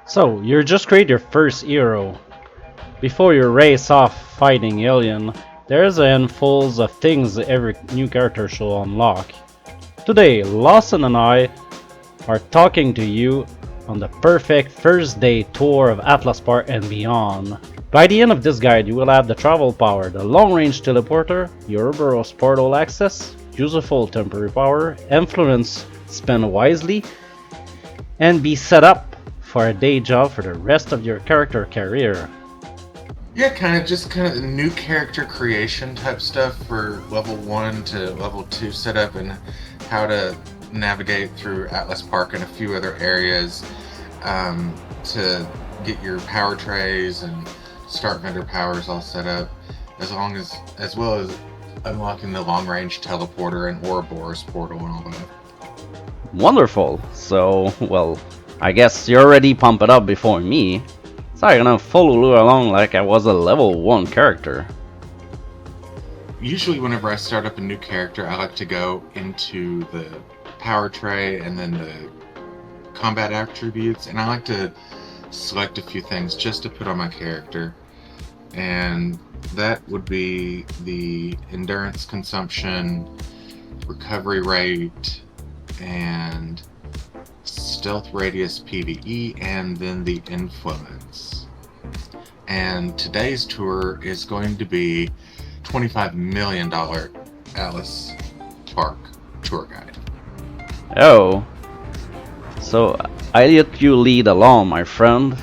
So, you just create your first hero. Before you race off fighting alien, there's a handful of things every new character should unlock. Today, Lawson and I are talking to you on the perfect first day tour of Atlas Park and beyond. By the end of this guide, you will have the travel power, the long-range teleporter, Ouroboros Portal access, useful temporary power, influence spent wisely, and be set up for a day job for the rest of your character career. Yeah, kind of new character creation type stuff for level 1 to level 2 setup and how to navigate through Atlas Park and a few other areas to get your power trays and start vendor powers all set up, as well as unlocking the long range teleporter and Ouroboros portal and all that. Wonderful. So, well, I guess you're already pumped up before me. So I'm gonna follow you along like I was a level 1 character. Usually whenever I start up a new character, I like to go into the power tray and then the combat attributes, and I like to select a few things just to put on my character. And that would be the endurance consumption, recovery rate, and stealth radius PvE, and then the influence. And today's tour is going to be $25 million Atlas Park tour guide. Oh. So I let you lead along, my friend.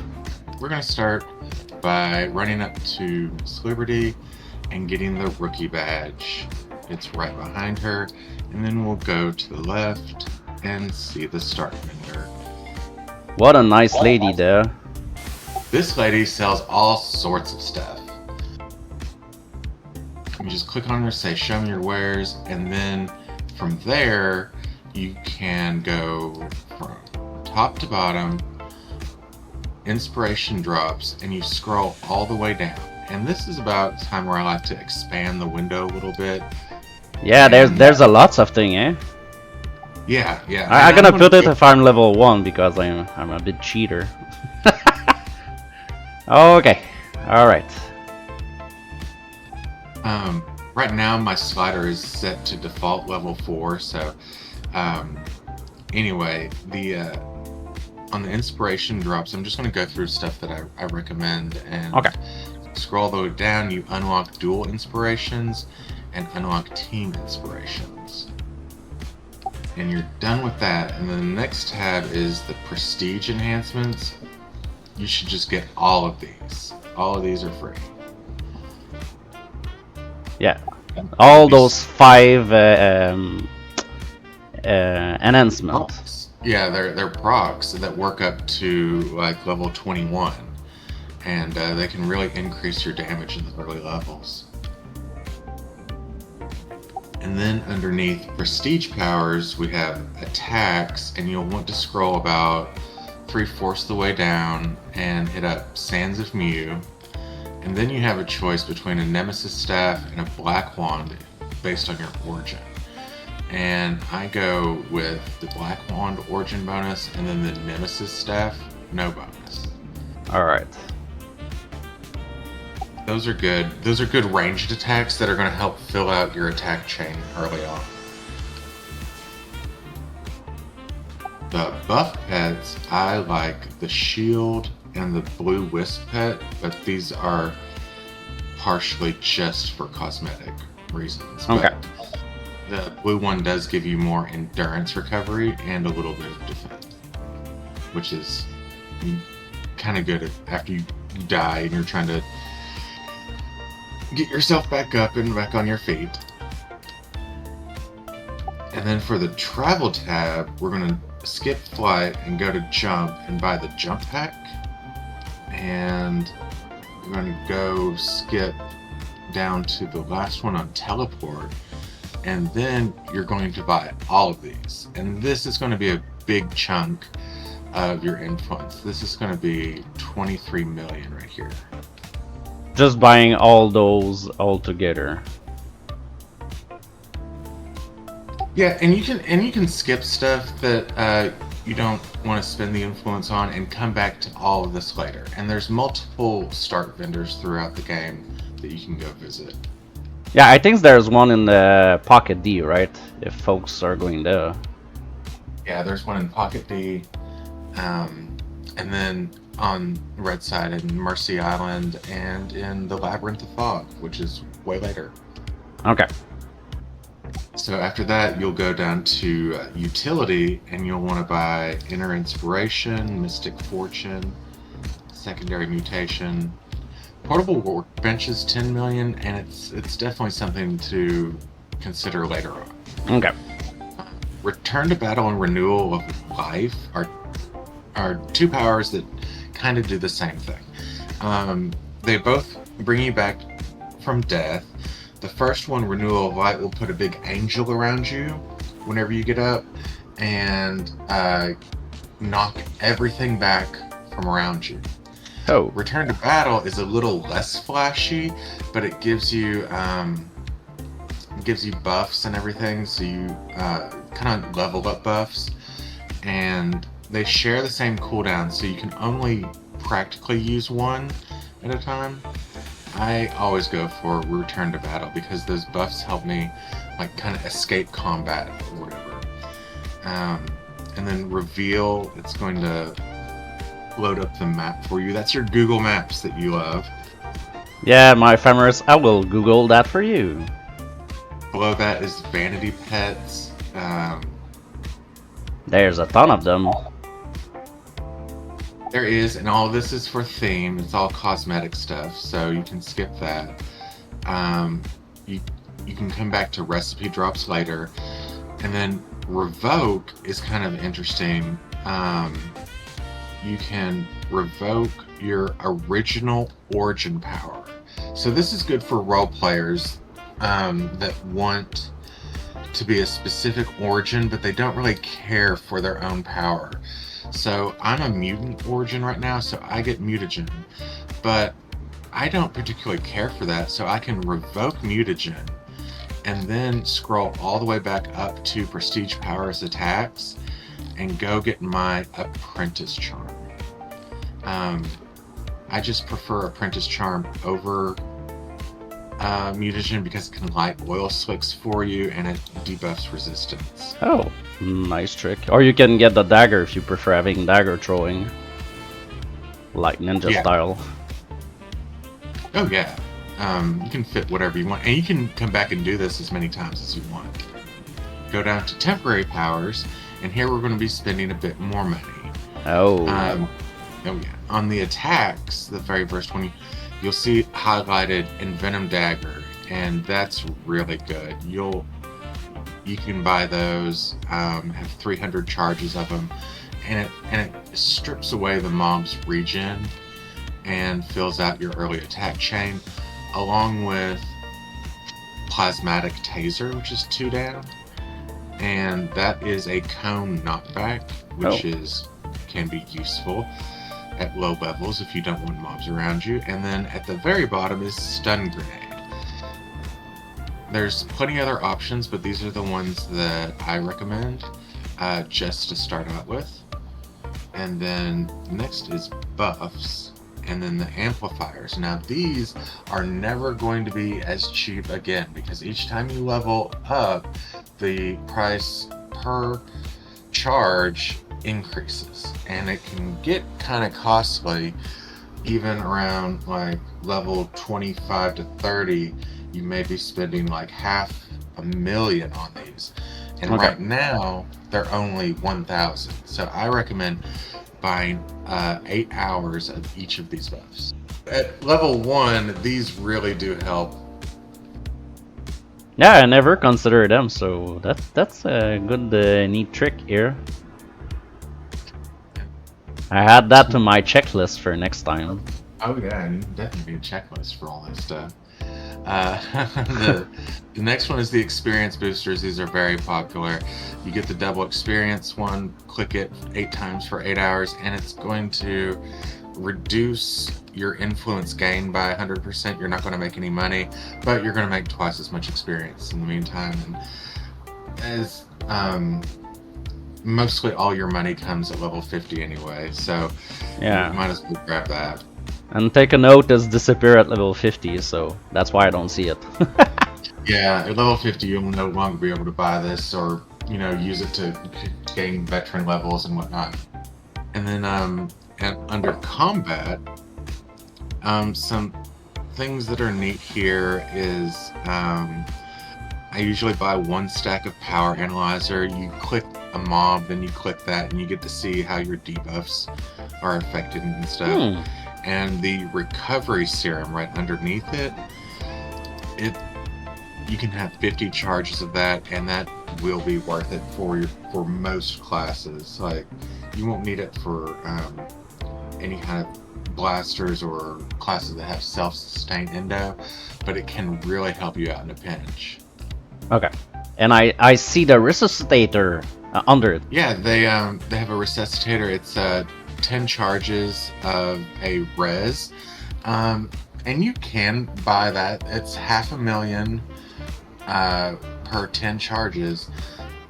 We're going to start by running up to Miss Liberty and getting the rookie badge. It's right behind her, and then we'll go to the left and see the start vendor. What a nice lady there. This lady sells all sorts of stuff. You just click on her, say show me your wares, and then from there you can go from top to bottom, inspiration drops, and you scroll all the way down. And this is about the time where I like to expand the window a little bit. Yeah, there's a lots of thing, eh? Yeah. I'm gonna put it if I'm level 1 because I'm a bit cheater. Okay, alright. Right now my slider is set to default level 4, so anyway, on the inspiration drops, I'm just going to go through stuff that I recommend, and Okay. scroll all the way down. You unlock dual inspirations and unlock team inspirations, and you're done with that. And then the next tab is the prestige enhancements. You should just get all of these. All of these are free. Yeah, all those 5 enhancements. Yeah, they're procs that work up to like level 21, and they can really increase your damage in the early levels. And then underneath prestige powers, we have attacks, and you'll want to scroll about 3/4 of the way down and hit up Sands of Mew. And then you have a choice between a Nemesis Staff and a Black Wand based on your origin. And I go with the Black Wand origin bonus, and then the Nemesis Staff, no bonus. Alright. Those are good. Those are good ranged attacks that are going to help fill out your attack chain early on. The buff pets, I like the shield and the blue wisp pet, but these are partially just for cosmetic reasons. Okay. But the blue one does give you more endurance recovery and a little bit of defense, which is kind of good after you die and you're trying to get yourself back up and back on your feet. And then for the travel tab, we're going to skip flight and go to jump and buy the jump pack. And we're going to go skip down to the last one on teleport, and then you're going to buy all of these. And this is going to be a big chunk of your influence. This is going to be 23 million right here. Just buying all those all together. Yeah, and you can skip stuff that you don't want to spend the influence on, and come back to all of this later. And there's multiple start vendors throughout the game that you can go visit. Yeah, I think there's one in the Pocket D, right? If folks are going there. Yeah, there's one in Pocket D, and then on Red Side in Mercy Island, and in the Labyrinth of Fog, which is way later. Okay. So after that, you'll go down to Utility, and you'll want to buy Inner Inspiration, Mystic Fortune, Secondary Mutation. Portable Workbench is 10 million, and it's definitely something to consider later on. Okay. Return to Battle and Renewal of Life are two powers that kind of do the same thing. They both bring you back from death. The first one, Renewal of Light, will put a big angel around you whenever you get up and knock everything back from around you. Oh. Return to Battle is a little less flashy, but it gives you buffs and everything, so you kind of level up buffs, and they share the same cooldown, so you can only practically use one at a time. I always go for Return to Battle because those buffs help me like kind of escape combat or whatever. And then Reveal, it's going to load up the map for you. That's your Google Maps that you love. Yeah, my farmers, I will Google that for you. Below that is Vanity Pets. There's a ton of them. There is, and all of this is for theme. It's all cosmetic stuff, so you can skip that. You can come back to recipe drops later, and then Revoke is kind of interesting. You can revoke your original origin power. So this is good for role players that want to be a specific origin, but they don't really care for their own power. So I'm a mutant origin right now, so I get mutagen, but I don't particularly care for that, so I can revoke mutagen and then scroll all the way back up to prestige powers attacks and go get my apprentice charm. I just prefer apprentice charm over mutagen because it can light oil slicks for you and it debuffs resistance. Oh, nice trick. Or you can get the dagger if you prefer having dagger throwing, like ninja style. Oh yeah, you can fit whatever you want, and you can come back and do this as many times as you want. Go down to temporary powers, and here we're going to be spending a bit more money. Oh. Oh yeah. On the attacks, the very first one, you'll see highlighted Envenom Dagger, and that's really good. You can buy those, have 300 charges of them, and it strips away the mob's regen and fills out your early attack chain, along with Plasmatic Taser, which is 2 down, and that is a cone knockback, which can be useful at low levels if you don't want mobs around you. And then at the very bottom is Stun Grenade. There's plenty of other options, but these are the ones that I recommend just to start out with. And then next is buffs, and then the amplifiers. Now these are never going to be as cheap again, because each time you level up, the price per charge increases, and it can get kind of costly. Even around like level 25 to 30, you may be spending like $500,000 on these, and right now they're only 1,000. So I recommend buying 8 hours of each of these buffs. At level 1, these really do help. Yeah, I never considered them, so that's a good neat trick here. I had that to my checklist for next time. Oh yeah, and definitely be a checklist for all that stuff. The next one is the experience boosters. These are very popular. You get the double experience one, click it 8 times for 8 hours, and it's going to reduce your influence gain by 100%. You're not going to make any money, but you're going to make twice as much experience in the meantime. And as mostly all your money comes at level 50 anyway, so Yeah. you might as well grab that. And take a note, does disappear at level 50, so that's why I don't see it. Yeah, at level 50 you'll no longer be able to buy this or, use it to gain veteran levels and whatnot. And then and under combat, some things that are neat here is I usually buy 1 stack of Power Analyzer. You click a mob, then you click that, and you get to see how your debuffs are affected and stuff. And the Recovery Serum right underneath it, you can have 50 charges of that, and that will be worth it for most classes. Like, you won't need it for any kind of blasters or classes that have self-sustained endo, but it can really help you out in a pinch. Okay. And I see the resuscitator under it. Yeah, they have a resuscitator. It's 10 charges of a res, and you can buy that. It's 500,000 per 10 charges,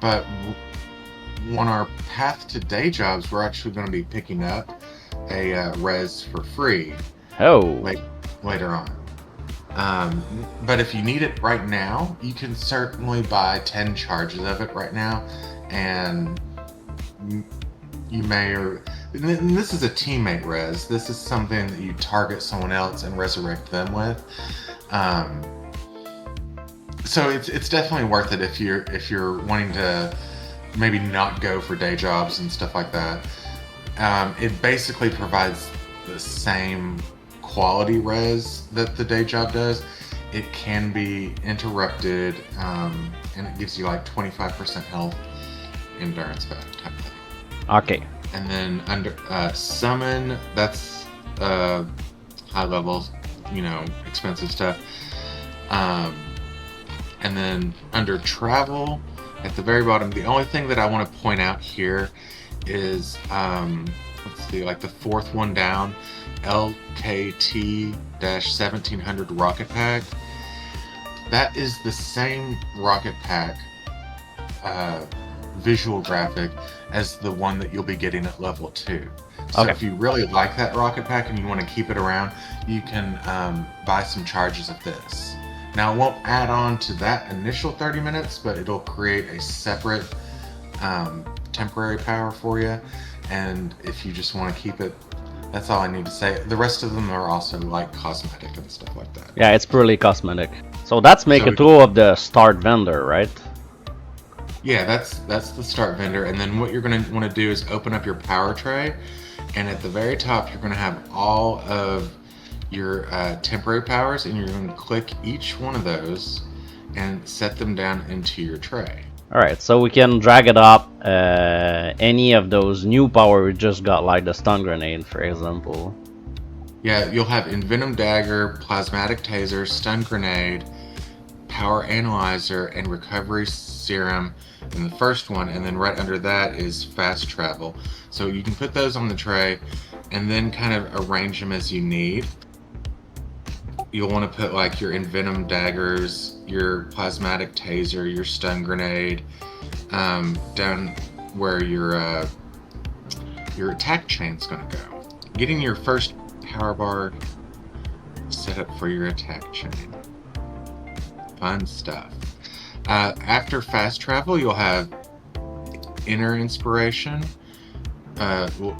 but on our path to day jobs, we're actually going to be picking up a res for free. Later on. But if you need it right now, you can certainly buy 10 charges of it right now, and you may, and this is a teammate res. This is something that you target someone else and resurrect them with. So it's definitely worth it if you're wanting to maybe not go for day jobs and stuff like that. It basically provides the same quality res that the day job does. It can be interrupted, and it gives you like 25% health, endurance back type thing. Okay. And then under summon, that's high level, expensive stuff. And then under travel, at the very bottom, the only thing that I want to point out here is, let's see, like the 4th one down, LKT-1700 rocket pack. That is the same rocket pack visual graphic as the one that you'll be getting at level 2. So if you really like that rocket pack and you want to keep it around, you can buy some charges of this. Now, it won't add on to that initial 30 minutes, but it'll create a separate temporary power for you. And if you just want to keep it, that's all I need to say. The rest of them are also like cosmetic and stuff like that. Yeah, it's purely cosmetic. So that's make a tool of the start vendor, right? Yeah, that's the start vendor. And then what you're going to want to do is open up your power tray. And at the very top, you're going to have all of your temporary powers, and you're going to click each one of those and set them down into your tray. Alright, so we can drag it up any of those new power we just got, like the stun grenade, for example. Yeah, you'll have Envenom Dagger, Plasmatic Taser, Stun Grenade, Power Analyzer, and Recovery Serum in the first one, and then right under that is Fast Travel. So you can put those on the tray and then kind of arrange them as you need. You'll want to put like your Envenom Daggers, your Plasmatic Taser, your Stun Grenade, down where your attack chain's going to go. Getting your first power bar set up for your attack chain. Fun stuff. After Fast Travel, you'll have Inner Inspiration.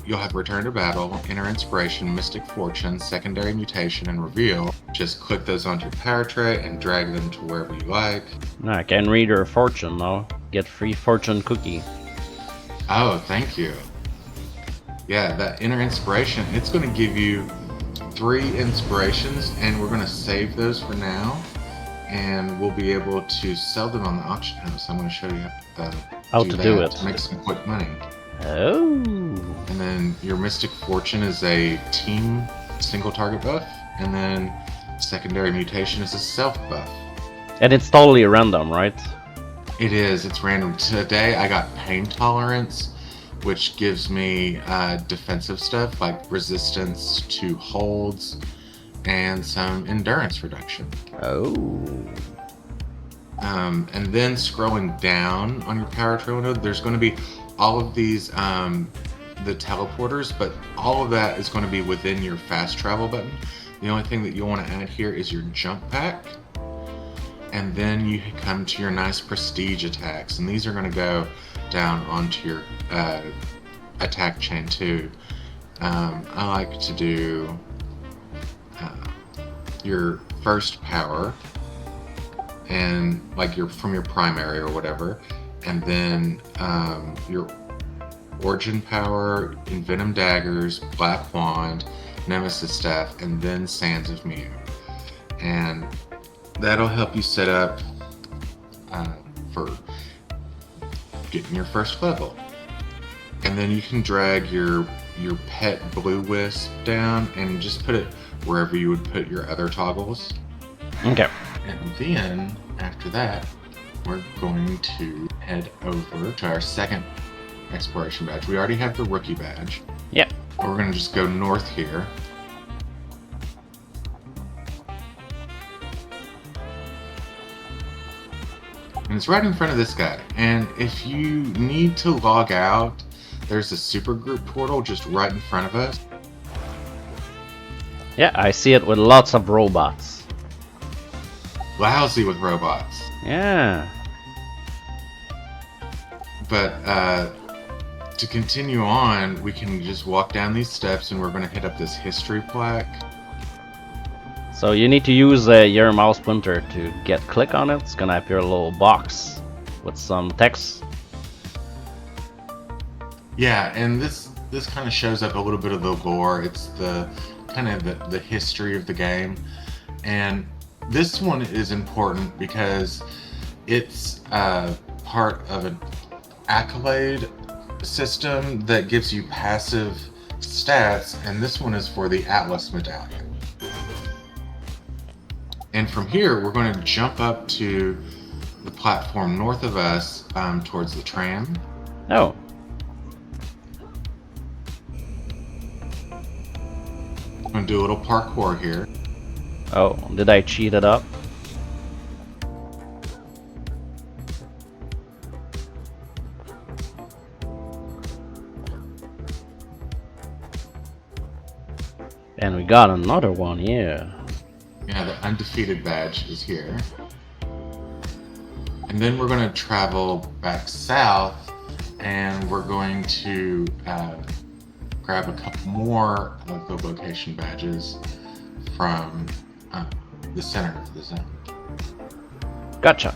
You'll have Return to Battle, Inner Inspiration, Mystic Fortune, Secondary Mutation, and Reveal. Just click those onto your power tray and drag them to wherever you like. I can read your fortune now. Get free fortune cookie. Oh, thank you. Yeah, that Inner Inspiration, it's going to give you 3 inspirations, and we're going to save those for now. And we'll be able to sell them on the auction house. I'm going to show you how to do it. To make some quick money. Oh. And then your Mystic Fortune is a team single target buff, and then Secondary Mutation is a self buff. And it's totally random, right? It is. It's random. Today I got Pain Tolerance, which gives me defensive stuff like resistance to holds and some endurance reduction. Oh. And then scrolling down on your power tray window, there's going to be all of these, the teleporters, but all of that is going to be within your fast travel button. The only thing that you'll want to add here is your jump pack. And then you come to your nice prestige attacks, and these are going to go down onto your attack chain too. I like to do your first power, and like from your primary or whatever, and then your origin power, Envenom Daggers, Black Wand, Nemesis Staff, and then Sands of Mew. And that'll help you set up for getting your first level. And then you can drag your pet Blue Wisp down and just put it wherever you would put your other toggles. Okay. And then after that, we're going to head over to our second exploration badge. We already have the rookie badge. Yep. We're going to just go north here. And it's right in front of this guy. And if you need to log out, there's a supergroup portal just right in front of us. Yeah, I see it with lots of robots. Lousy with robots. Yeah. But to continue on, we can just walk down these steps and we're going to hit up this history plaque. So you need to use your mouse pointer to click on it. It's gonna appear a little box with some text. Yeah, and this kind of shows up a little bit of the lore. It's the kind of the history of the game, and this one is important because it's part of an accolade system that gives you passive stats, and this one is for the Atlas Medallion. And from here, we're going to jump up to the platform north of us towards the tram. Oh. I'm going to do a little parkour here. Oh, did I cheat it up? And we got another one, yeah. Yeah, the undefeated badge is here. And then we're going to travel back south, and we're going to grab a couple more of the location badges from the center of the zone. Gotcha.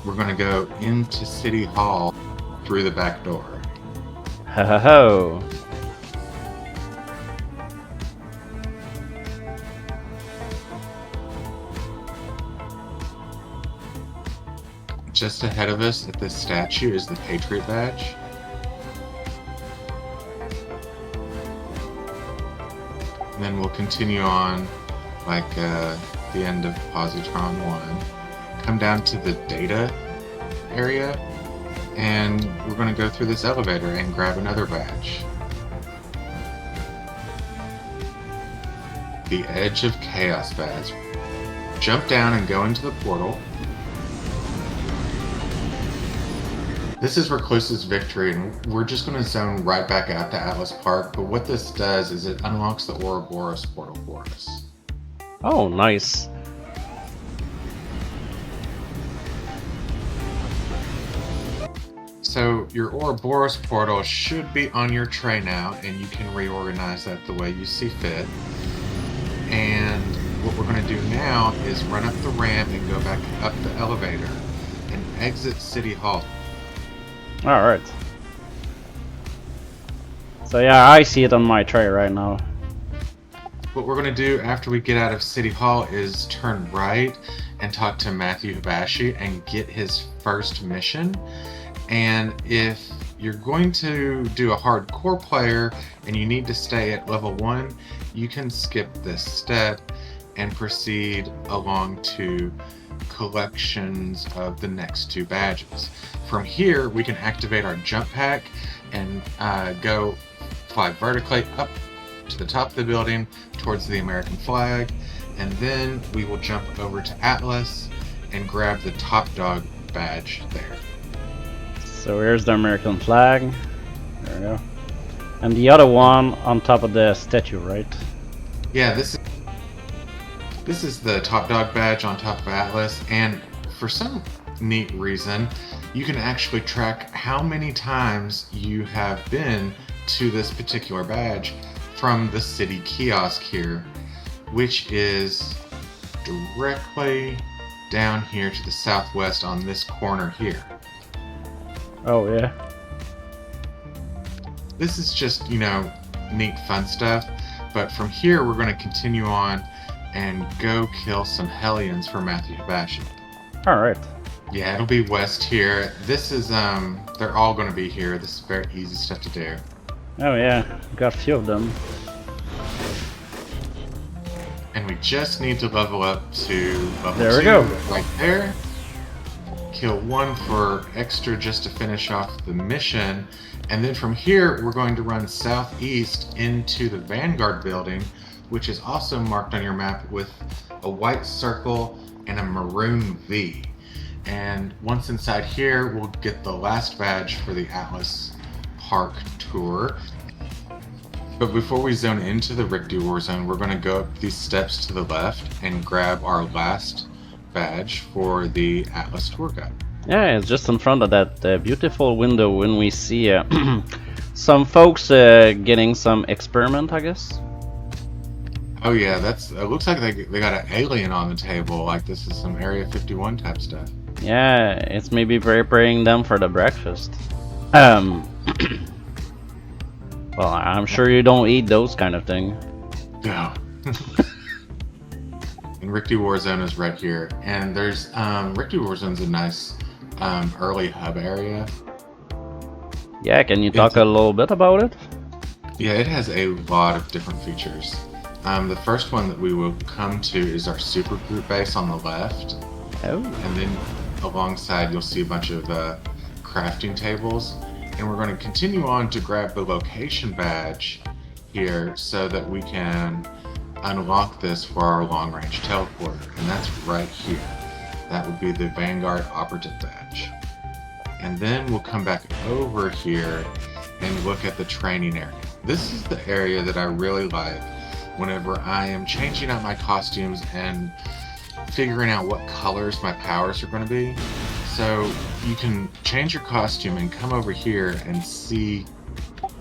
We're going to go into City Hall through the back door. Ho ho ho. Just ahead of us at this statue is the Patriot Badge. And then we'll continue on like the end of Positron 1. Come down to the data area, and we're going to go through this elevator and grab another badge. The Edge of Chaos badge. Jump down and go into the portal. This is Recluse's victory, and we're just going to zone right back out to Atlas Park, but what this does is it unlocks the Ouroboros Portal for us. Oh, nice. So your Ouroboros Portal should be on your tray now, and you can reorganize that the way you see fit. And what we're going to do now is run up the ramp and go back up the elevator and exit City Hall. Alright. So yeah, I see it on my tray right now. What we're going to do after we get out of City Hall is turn right and talk to Matthew Hibashi and get his first mission. And if you're going to do a hardcore player and you need to stay at level 1, you can skip this step and proceed along to collections of the next 2 badges. From here, we can activate our jump pack and go fly vertically up to the top of the building towards the American flag, and then we will jump over to Atlas and grab the top dog badge there. So here's the American flag. There we go. And the other one on top of the statue, right? Yeah, this is the top dog badge on top of Atlas, and for some neat reason, you can actually track how many times you have been to this particular badge from the city kiosk here, which is directly down here to the southwest on this corner here. Oh yeah. This is just, neat fun stuff, but from here we're going to continue on and go kill some Hellions for Matthew Hibashi. Alright. Yeah, it'll be west here. This is, they're all going to be here. This is very easy stuff to do. Oh yeah, got a few of them. And we just need to level up to level 2. There we go. Right there. Kill 1 for extra just to finish off the mission. And then from here, we're going to run southeast into the Vanguard building, which is also marked on your map with a white circle and a maroon V. And once inside here, we'll get the last badge for the Atlas Park tour. But before we zone into the Rikti War Zone, we're going to go up these steps to the left and grab our last badge for the Atlas tour guide. Yeah, it's just in front of that beautiful window when we see some folks getting some experiment, I guess. Oh yeah, it looks like they got an alien on the table, like this is some Area 51 type stuff. Yeah, it's maybe preparing them for the breakfast. Well, I'm sure you don't eat those kind of thing. No. And Rikti War Zone is right here, and there's Rikti War Zone's a nice early hub area. Yeah, can you talk a little bit about it? Yeah, it has a lot of different features. The first one that we will come to is our super group base on the left. Oh. And then alongside you'll see a bunch of crafting tables. And we're going to continue on to grab the location badge here so that we can unlock this for our long-range teleporter. And that's right here. That would be the Vanguard operative badge. And then we'll come back over here and look at the training area. This is the area that I really like whenever I am changing out my costumes and figuring out what colors my powers are going to be. So you can change your costume and come over here and see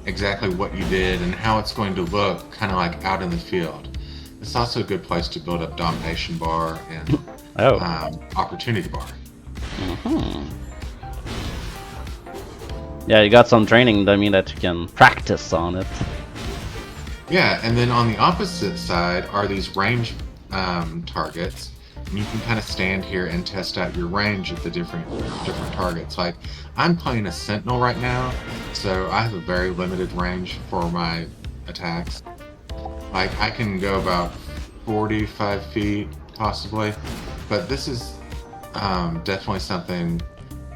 exactly what you did and how it's going to look kind of like out in the field. It's also a good place to build up domination bar and opportunity bar. Mm-hmm. Yeah, you got some training, I mean, that you can practice on it. Yeah, and then on the opposite side are these range targets. And you can kind of stand here and test out your range of the different targets. Like, I'm playing a Sentinel right now, so I have a very limited range for my attacks. Like, I can go about 45 feet, possibly. But this is definitely something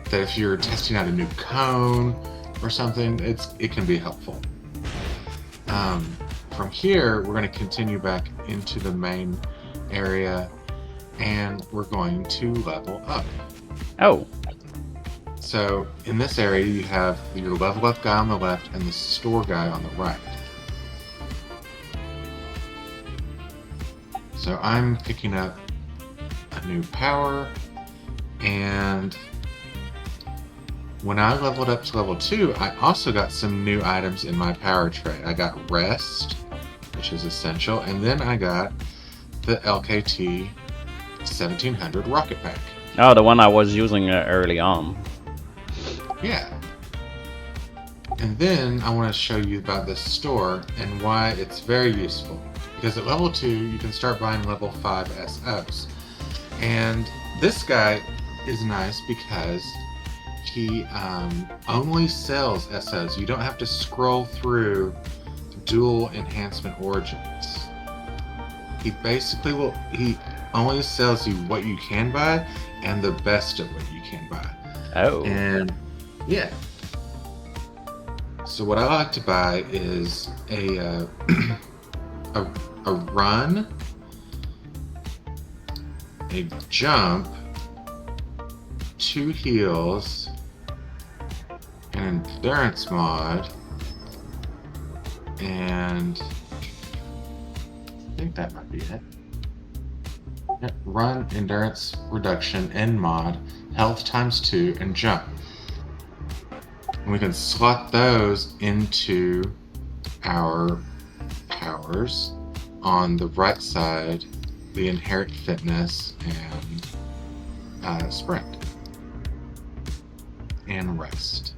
that if you're testing out a new cone or something, it can be helpful. From here, we're going to continue back into the main area, and we're going to level up. Oh. So in this area, you have your level up guy on the left and the store guy on the right. So I'm picking up a new power, and when I leveled up to level 2, I also got some new items in my power tray. I got Rest, which is essential, and then I got the LKT 1700 rocket pack. Oh, the one I was using early on. Yeah. And then I want to show you about this store and why it's very useful. Because at level 2, you can start buying level 5 SOs. And this guy is nice because he only sells SOs. You don't have to scroll through dual enhancement origins. He basically he only sells you what you can buy and the best of what you can buy. Oh. And yeah. So what I like to buy is a run, a jump, 2 heals, an endurance mod, and I think that might be it. Yep, run, endurance reduction, end mod, health ×2, and jump. And we can slot those into our powers on the right side, the inherent fitness and sprint and rest.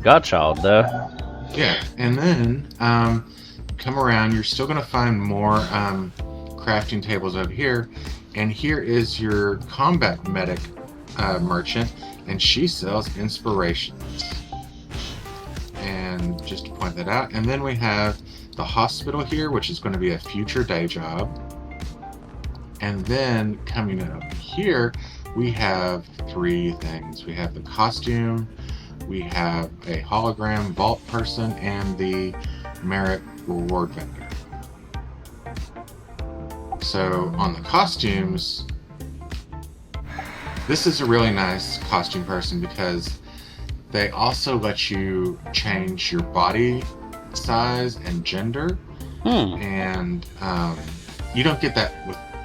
Gotcha out there. Yeah, and then come around, you're still going to find more crafting tables over here, and here is your combat medic merchant, and she sells inspirations. And just to point that out, and then we have the hospital here, which is going to be a future day job. And then coming up here, we have 3 things. We have the costume, we have a hologram vault person, and the merit reward vendor. So on the costumes, this is a really nice costume person because they also let you change your body size and gender, and you don't get that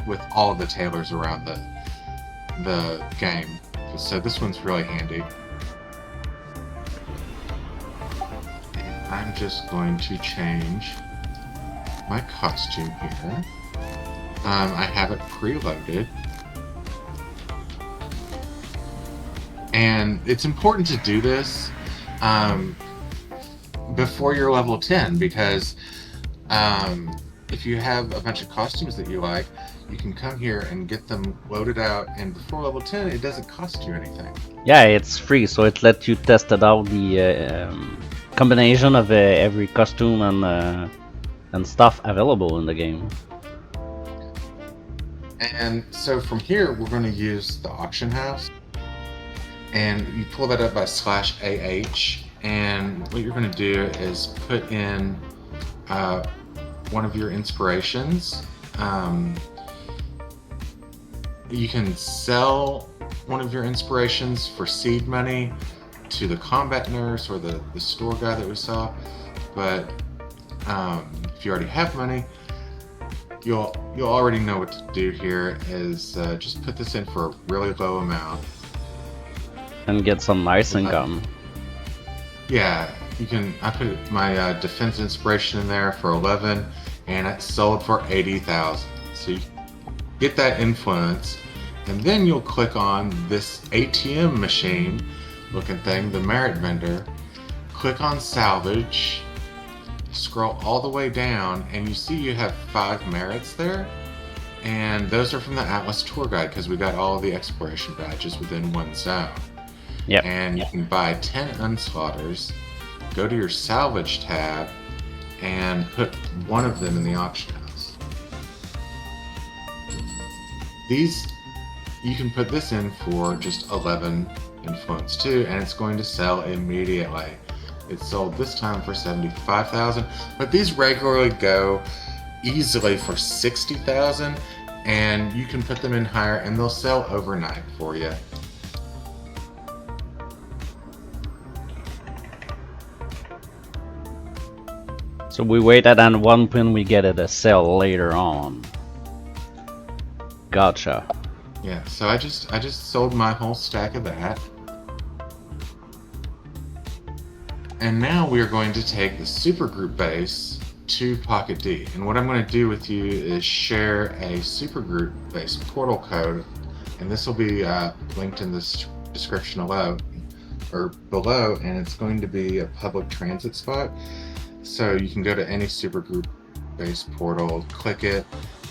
with all of the tailors around the game. So this one's really handy. And I'm just going to change my costume here. I have it preloaded. And it's important to do this before you're level 10, because if you have a bunch of costumes that you like, you can come here and get them loaded out, and before level 10 it doesn't cost you anything. Yeah, it's free, so it lets you test it out, the combination of every costume and stuff available in the game. And so from here we're going to use the auction house, and you pull that up by /AH, and what you're going to do is put in one of your inspirations. You can sell one of your inspirations for seed money to the combat nurse or the store guy that we saw, but if you already have money, you'll already know what to do here is just put this in for a really low amount and get some nice income. Yeah, you can. I put my defense inspiration in there for 11, and it sold for 80,000. So you get that influence, and then you'll click on this ATM machine looking thing, the merit vendor. Click on salvage, scroll all the way down, and you see you have 5 merits there, and those are from the Atlas tour guide because we got all of the exploration badges within one zone. Yep. And you can buy 10 unslotters, go to your salvage tab, and put one of them in the auction house. These, you can put this in for just 11 influence too, and it's going to sell immediately. It sold this time for 75,000, but these regularly go easily for 60,000, and you can put them in higher and they'll sell overnight for you. So we wait at one point, we get it a sell later on. Gotcha. Yeah, so I just sold my whole stack of that. And now we are going to take the supergroup base to Pocket D. And what I'm going to do with you is share a supergroup base portal code, and this will be linked in this description below, and it's going to be a public transit spot. So you can go to any supergroup base portal, click it,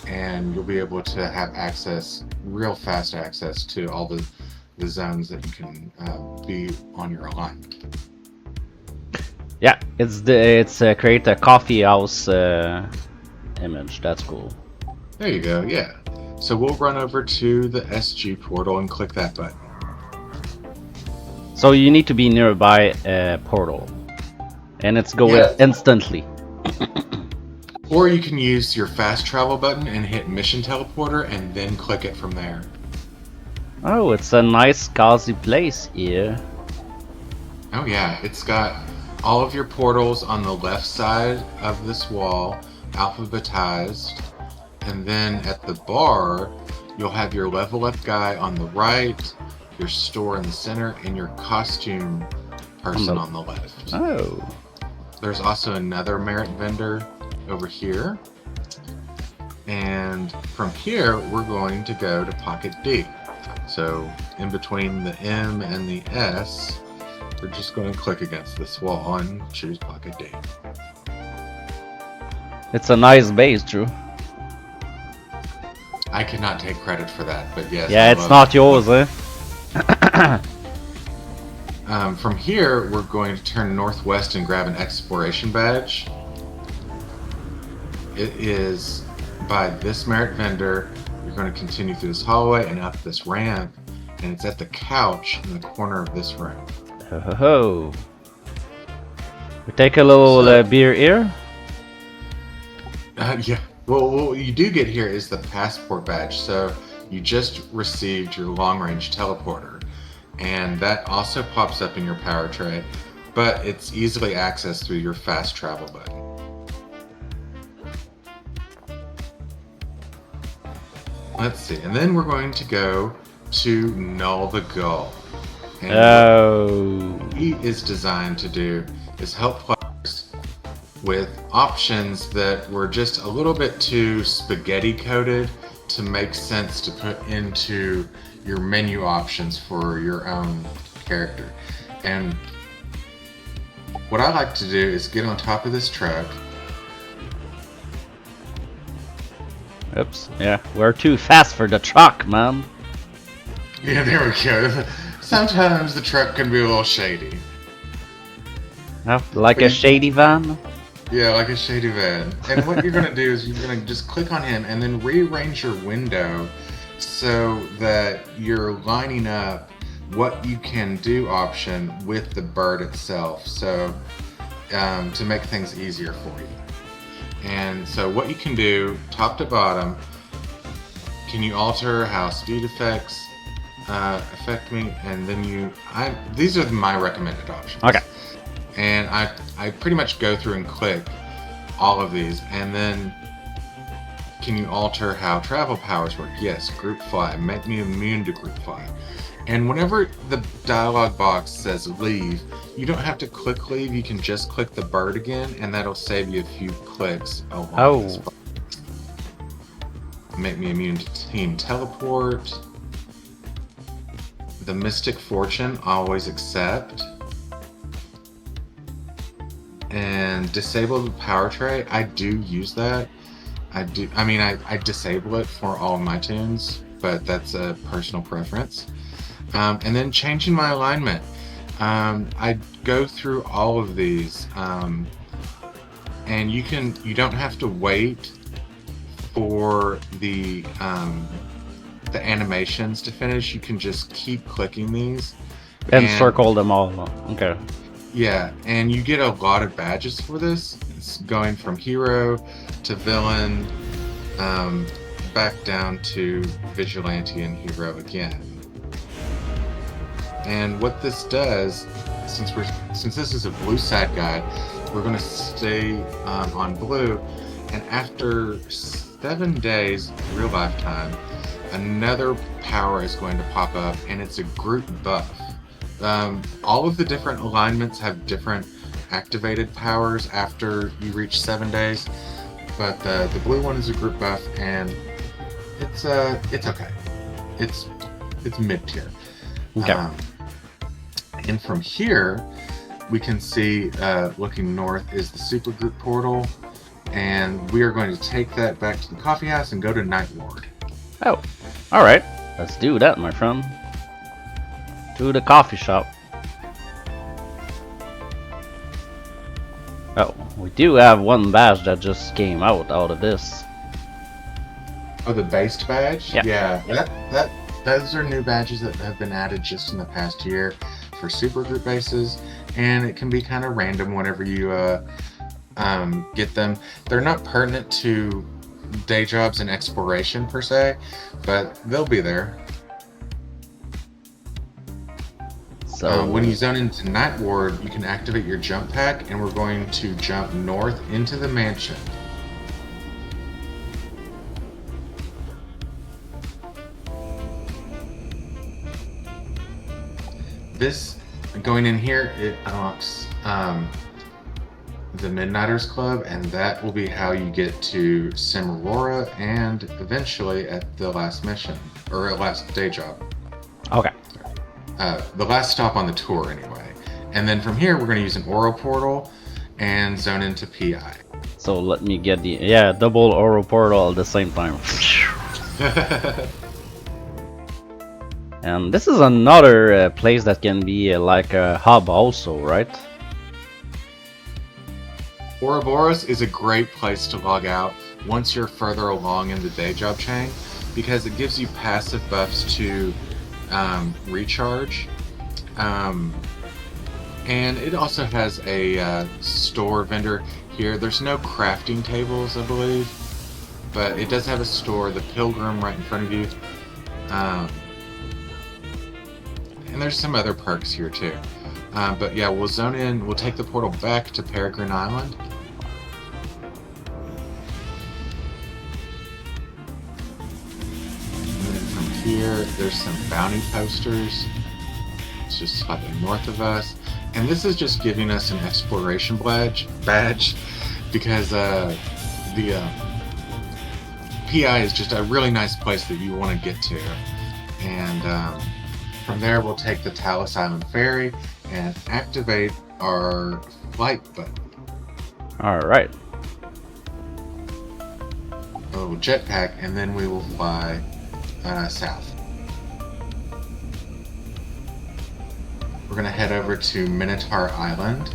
and you'll be able to have access, real fast access to all the zones that you can be on your alignment. Yeah, it's create a coffee house image. That's cool. There you go. Yeah. So we'll run over to the SG portal and click that button. So you need to be nearby a portal, and it's going instantly. Or you can use your fast travel button and hit mission teleporter and then click it from there. Oh, it's a nice cozy place here. Oh yeah, it's got all of your portals on the left side of this wall, alphabetized, and then at the bar, you'll have your level up guy on the right, your store in the center, and your costume person on the left. Oh. There's also another merit vendor over here. And from here, we're going to go to Pocket D. So in between the M and the S, we're just going to click against this wall and choose Pocket D. It's a nice base, Drew. I cannot take credit for that, but yes. Yeah, it's not yours, eh? From here, we're going to turn northwest and grab an exploration badge. It is by this merit vendor. You're going to continue through this hallway and up this ramp, and it's at the couch in the corner of this room. Ho ho ho. We take a little beer here. Yeah. Well, what you do get here is the passport badge. So you just received your long-range teleporter, and that also pops up in your power tray, but it's easily accessed through your fast travel button. Let's see, and then we're going to go to Null the Gull. And what he is designed to do is help players with options that were just a little bit too spaghetti coded to make sense to put into your menu options for your own character. And what I like to do is get on top of this truck. Oops, yeah, we're too fast for the truck, man. Yeah, there we go. Sometimes the truck can be a little shady. Oh, like a shady van? Yeah, like a shady van. And what you're going to do is you're going to just click on him and then rearrange your window so that you're lining up what you can do option with the bird itself. So to make things easier for you. And so what you can do, top to bottom, can you alter how speed effects affect me? And then these are my recommended options. Okay. And I pretty much go through and click all of these. And then can you alter how travel powers work? Yes, group fly, make me immune to group fly. And whenever the dialog box says leave, you don't have to click leave, you can just click the bird again, and that'll save you a few clicks along this process. Make me immune to team teleport. The Mystic Fortune, always accept. And disable the power tray, I do use that. I disable it for all of my tunes, but that's a personal preference. And then changing my alignment. I go through all of these, and you don't have to wait for the animations to finish. You can just keep clicking these And circle them all. Okay. Yeah, and you get a lot of badges for this. It's going from hero to villain, back down to vigilante and hero again. And what this does, since this is a blue side guide, we're going to stay on blue. And after 7 days real life time, another power is going to pop up, and it's a group buff. All of the different alignments have different activated powers after you reach 7 days, but the blue one is a group buff, and it's okay. It's mid tier. Okay. And from here, we can see, looking north, is the supergroup portal, and we are going to take that back to the coffee house and go to Night Ward. Oh, alright. Let's do that, my friend. To the coffee shop. Oh, we do have one badge that just came out of this. Oh, the based badge? Yeah. Those are new badges that have been added just in the past year for supergroup bases, and it can be kind of random whenever you get them. They're not pertinent to day jobs and exploration per se, but they'll be there. So when you zone into Night Ward, you can activate your jump pack, and we're going to jump north into the mansion. This, going in here, it unlocks the Midnighters Club, and that will be how you get to Cimarora and eventually at the last mission, or last day job. okay. The last stop on the tour, anyway. And then from here, we're going to use an Oro portal and zone into PI. So let me get the double Ouroboros Portal at the same time. And this is another place that can be like a hub also, right? Ouroboros is a great place to log out once you're further along in the day job chain, because it gives you passive buffs to recharge, and it also has a store vendor here. There's no crafting tables, I believe, but it does have a store, the Pilgrim, right in front of you, and there's some other perks here too. But yeah, we'll zone in, we'll take the portal back to Peregrine Island. And then from here, there's some bounty posters. It's just slightly north of us. And this is just giving us an exploration badge because the PI is just a really nice place that you want to get to. And from there, we'll take the Talos Island ferry and activate our flight button. Alright. A little jetpack, and then we will fly south. We're going to head over to Minotaur Island.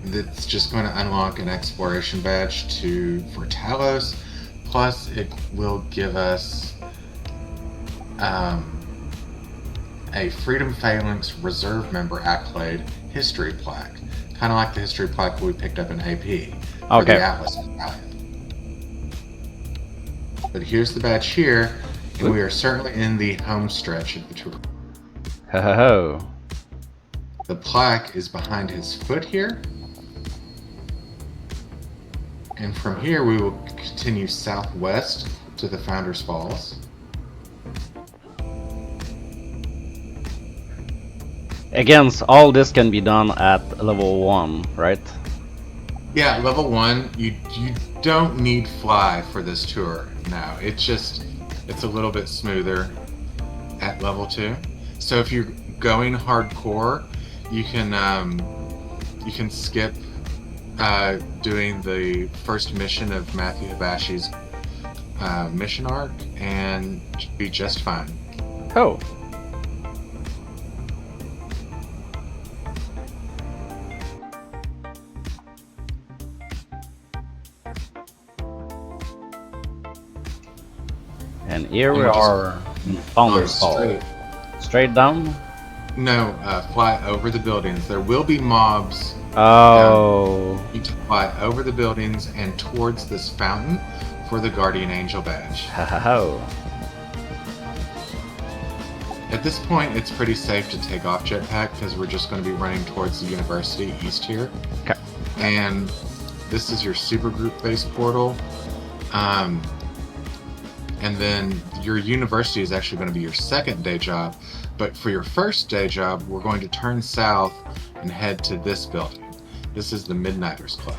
That's just going to unlock an exploration badge for Talos. Plus, it will give us a Freedom Phalanx Reserve Member Accolade History Plaque. Kind of like the History Plaque we picked up in AP for the Atlas Battalion. But here's the badge here, and we are certainly in the home stretch of the tour. Ho ho ho. The plaque is behind his foot here. And from here we will continue southwest to the Founders Falls. Again, all this can be done at level 1, right? Yeah, level 1, you don't need fly for this tour. No, it's a little bit smoother at level 2. So if you're going hardcore, you can skip doing the first mission of Matthew Hibashi's mission arc and be just fine. Oh. And here we are in Founders Hall. Straight down? No, fly over the buildings. There will be mobs. Oh. You need to fly over the buildings and towards this fountain for the Guardian Angel badge. Ho. At this point, it's pretty safe to take off jetpack because we're just going to be running towards the university east here. Okay. And this is your supergroup base portal. And then your university is actually going to be your second day job. But for your first day job, we're going to turn south and head to this building. This is the Midnighters Club.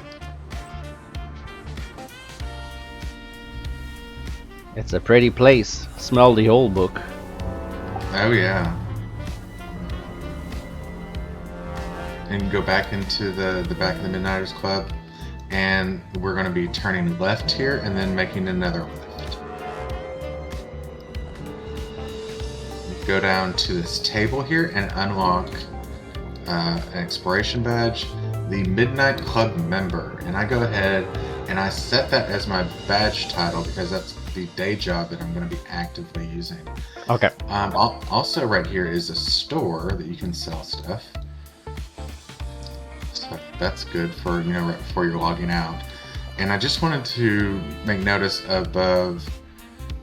It's a pretty place. Smell the old book. Oh yeah. And go back into the back of the Midnighters Club. And we're going to be turning left here and then making another left. Go down to this table here and unlock an exploration badge, the Midnight Club member. And I go ahead and I set that as my badge title because that's the day job that I'm going to be actively using. Okay. Also right here is a store that you can sell stuff. So that's good for, right before you're logging out. And I just wanted to make notice above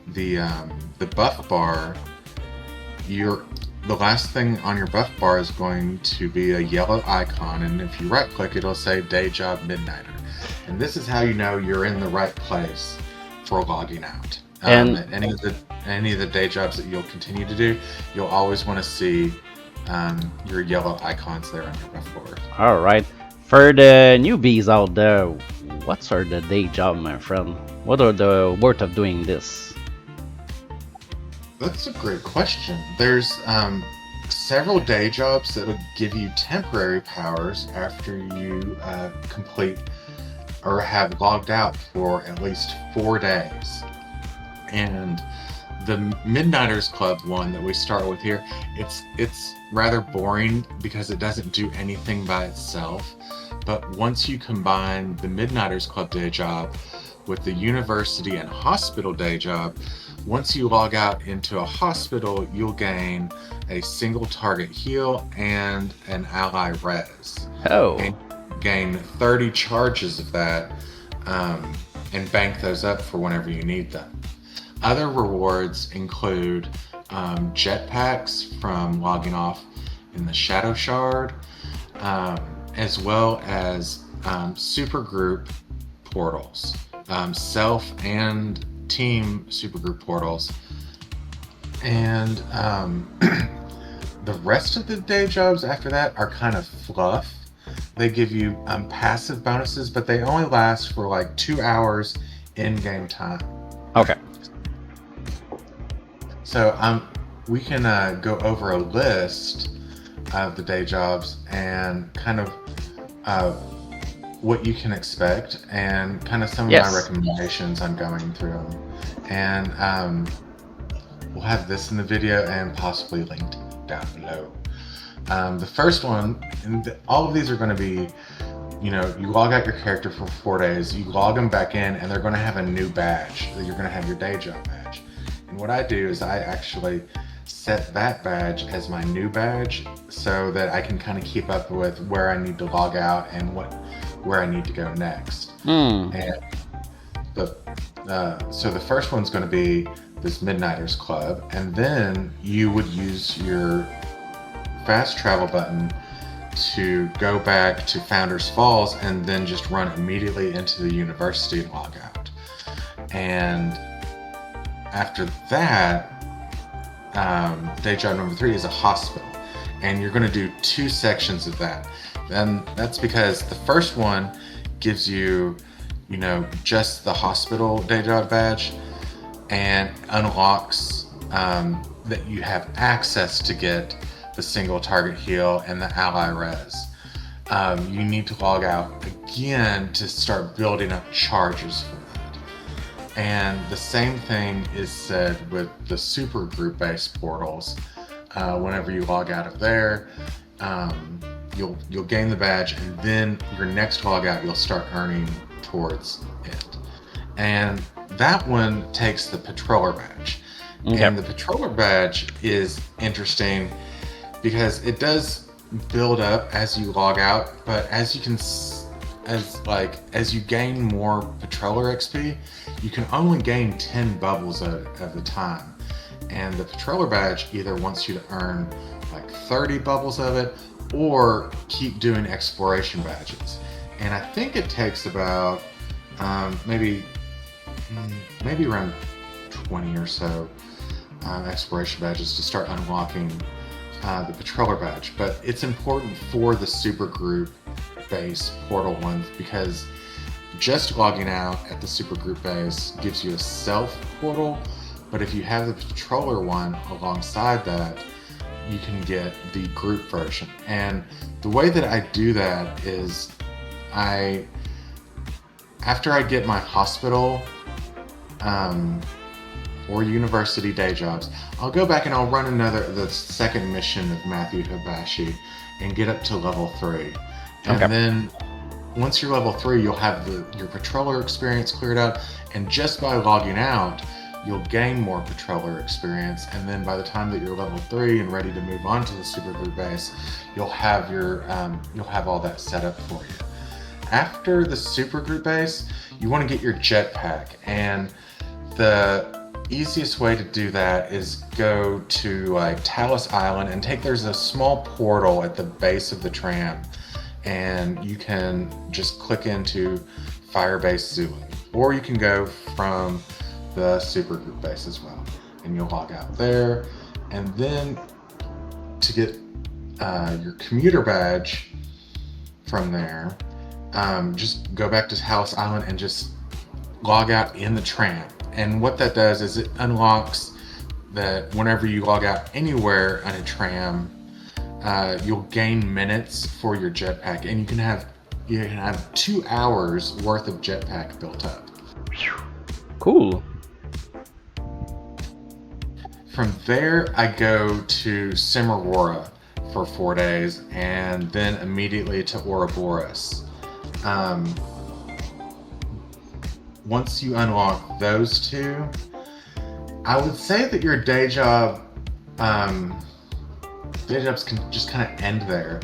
the buff bar, the last thing on your buff bar is going to be a yellow icon, and if you right click, it'll say Day Job Midnighter. And this is how you know you're in the right place for logging out. And any of the day jobs that you'll continue to do, you'll always want to see your yellow icons there on your buff bar. all right, for the newbies out there, what are the day job, my friend? What are the worth of doing this? That's a great question. There's several day jobs that will give you temporary powers after you complete or have logged out for at least 4 days. And the Midnighters Club one that we start with here, it's rather boring because it doesn't do anything by itself. But once you combine the Midnighters Club day job with the university and hospital day job, once you log out into a hospital, you'll gain a single target heal and an ally res. Oh. And gain 30 charges of that and bank those up for whenever you need them. Other rewards include jetpacks from logging off in the Shadow Shard, as well as supergroup portals, self and team supergroup portals. And the rest of the day jobs after that are kind of fluff. They give you passive bonuses, but they only last for like 2 hours in-game time. Okay. So we can go over a list of the day jobs and kind of what you can expect and kind of some of my recommendations on going through them. And we'll have this in the video and possibly linked down below. The first one, and all of these are going to be, you log out your character for 4 days, you log them back in, and they're going to have a new badge. You're going to have your day job badge. And what I do is I actually set that badge as my new badge so that I can kind of keep up with where I need to log out and where I need to go next. And so the first one's going to be this Midnighters Club, and then you would use your fast travel button to go back to Founders Falls and then just run immediately into the university and log out. And after that, day job number 3 is a hospital, and you're going to do 2 sections of that. And that's because the first one gives you, just the hospital day job badge and unlocks that you have access to get the single target heal and the ally res. You need to log out again to start building up charges for that. And the same thing is said with the super group based portals. Whenever you log out of there, you'll gain the badge, and then your next log out you'll start earning towards it. And that one takes the patroller badge. Okay. And the patroller badge is interesting because it does build up as you log out, but as you gain more patroller XP, you can only gain 10 bubbles at a time. And the patroller badge either wants you to earn like 30 bubbles of it or keep doing exploration badges. And I think it takes about maybe around 20 or so exploration badges to start unlocking the patroller badge. But it's important for the super group base portal ones because just logging out at the super group base gives you a self portal, but if you have the patroller one alongside that, you can get the group version. And the way that I do that is after I get my hospital or university day jobs, I'll go back and I'll run the second mission of Matthew Hibashi and get up to level 3. And then once you're level 3, you'll have your patroller experience cleared out, and just by logging out, you'll gain more patroller experience. And then by the time that you're level 3 and ready to move on to the super group base, you'll have all that set up for you. After the super group base, you want to get your jetpack, and the easiest way to do that is go to like Talos Island and there's a small portal at the base of the tram, and you can just click into Firebase Zulu, or you can go from the supergroup base as well, and you'll log out there. And then to get your commuter badge from there, just go back to Talos Island and just log out in the tram. And what that does is it unlocks that whenever you log out anywhere on a tram, you'll gain minutes for your jetpack, and you can have 2 hours worth of jetpack built up. Cool. From there, I go to Cimarora for 4 days, and then immediately to Ouroboros. Once you unlock those two, I would say that your day jobs can just kind of end there.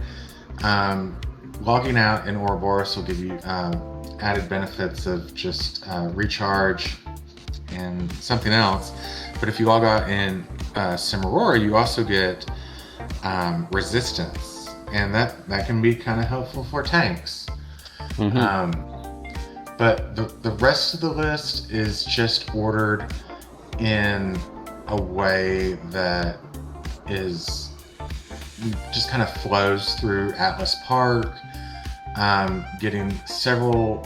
Logging out in Ouroboros will give you added benefits of just recharge and something else. But if you log out in Cimarora, you also get resistance, and that can be kind of helpful for tanks. Mm-hmm. But the rest of the list is just ordered in a way that is just kind of flows through Atlas Park, getting several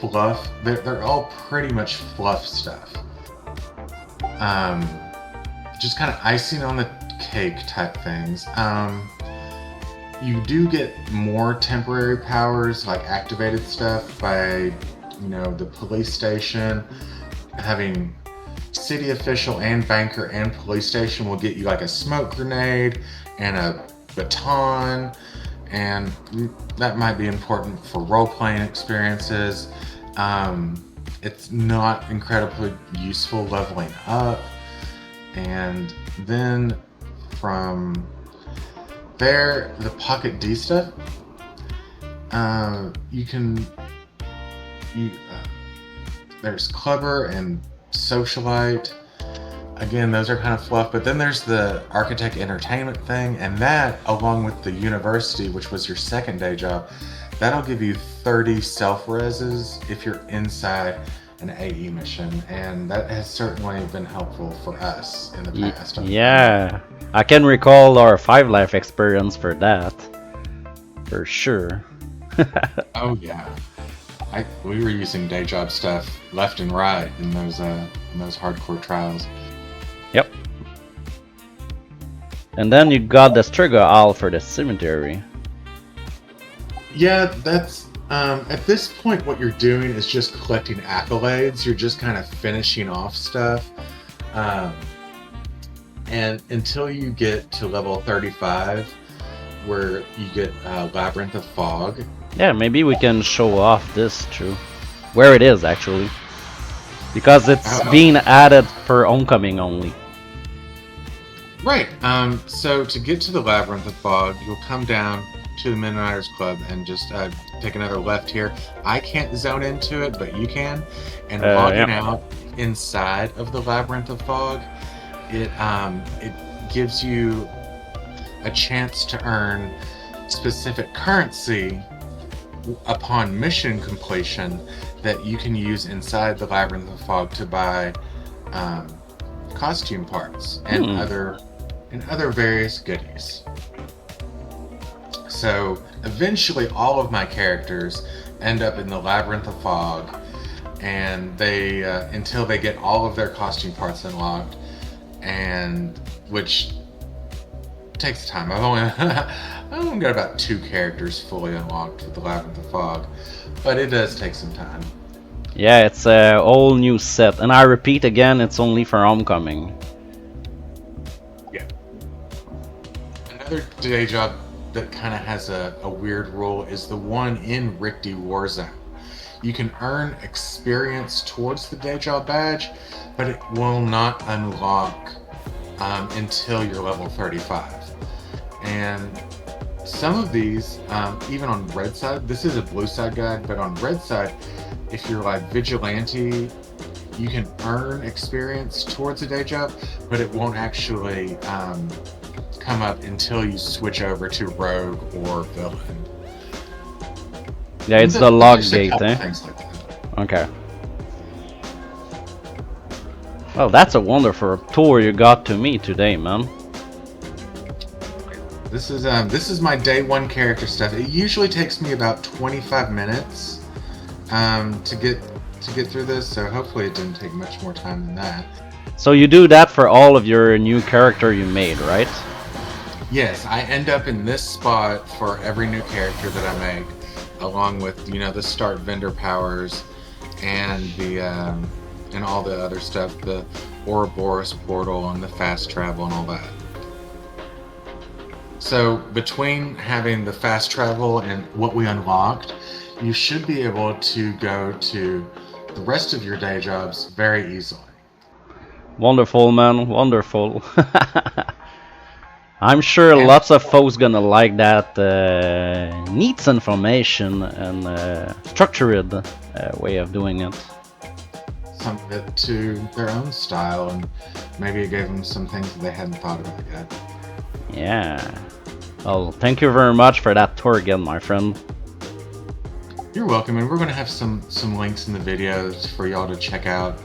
fluff. They're all pretty much fluff stuff. Just kind of icing on the cake type things. You do get more temporary powers, like activated stuff by, the police station. Having city official and banker and police station will get you like a smoke grenade and a baton, and that might be important for role-playing experiences. It's not incredibly useful leveling up. And then from there, the Pocket D stuff, there's Clever and Socialite. Again, those are kind of fluff, but then there's the Architect Entertainment thing, and that, along with the University, which was your second day job, that'll give you 30 self-reses if you're inside an AE mission, and that has certainly been helpful for us in the past. Yeah, I can recall our 5 life experience for that, for sure. Oh yeah, we were using day job stuff left and right in those hardcore trials. Yep. And then you got the Striga Owl for the cemetery. Yeah, that's at this point what you're doing is just collecting accolades. You're just kind of finishing off stuff, and until you get to level 35, where you get Labyrinth of Fog. Yeah, maybe we can show off this too, where it is actually, because it's being added for Homecoming only. Right. So to get to the Labyrinth of Fog, you'll come down to the Midnighters Club and just take another left here. I can't zone into it, but you can. And logging out inside of the Labyrinth of Fog, it gives you a chance to earn specific currency upon mission completion that you can use inside the Labyrinth of Fog to buy costume parts and other various goodies. So eventually all of my characters end up in the Labyrinth of Fog, and they until they get all of their costume parts unlocked, and which takes time. I've only got about 2 characters fully unlocked with the Labyrinth of Fog, but it does take some time. Yeah, it's a whole new set, and I repeat again, it's only for Homecoming. Yeah. Another day job that kind of has a weird rule is the one in Rikti War Zone. You can earn experience towards the day job badge, but it will not unlock until you're level 35. And some of these, even on red side, this is a blue side guide, but on red side, if you're like vigilante, you can earn experience towards a day job, but it won't actually come up until you switch over to rogue or villain. Yeah, it's the log Just a gate, couple eh? things like that. Okay. Well, that's a wonderful tour you got to me today, man. This is my day one character stuff. It usually takes me about 25 minutes to get through this, so hopefully it didn't take much more time than that. So you do that for all of your new character you made, right? Yes, I end up in this spot for every new character that I make, along with the start vendor powers and the and all the other stuff, the Ouroboros Portal and the fast travel and all that. So between having the fast travel and what we unlocked, you should be able to go to the rest of your day jobs very easily. Wonderful, man, wonderful. I'm sure And lots of folks gonna like that neat information and structured way of doing it. some of it to their own style, and maybe it gave them some things that they hadn't thought about yet. Yeah. Well, thank you very much for that tour again, my friend. You're welcome, and we're going to have some links in the videos for y'all to check out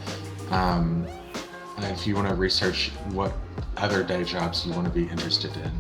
if you want to research what other day jobs you want to be interested in.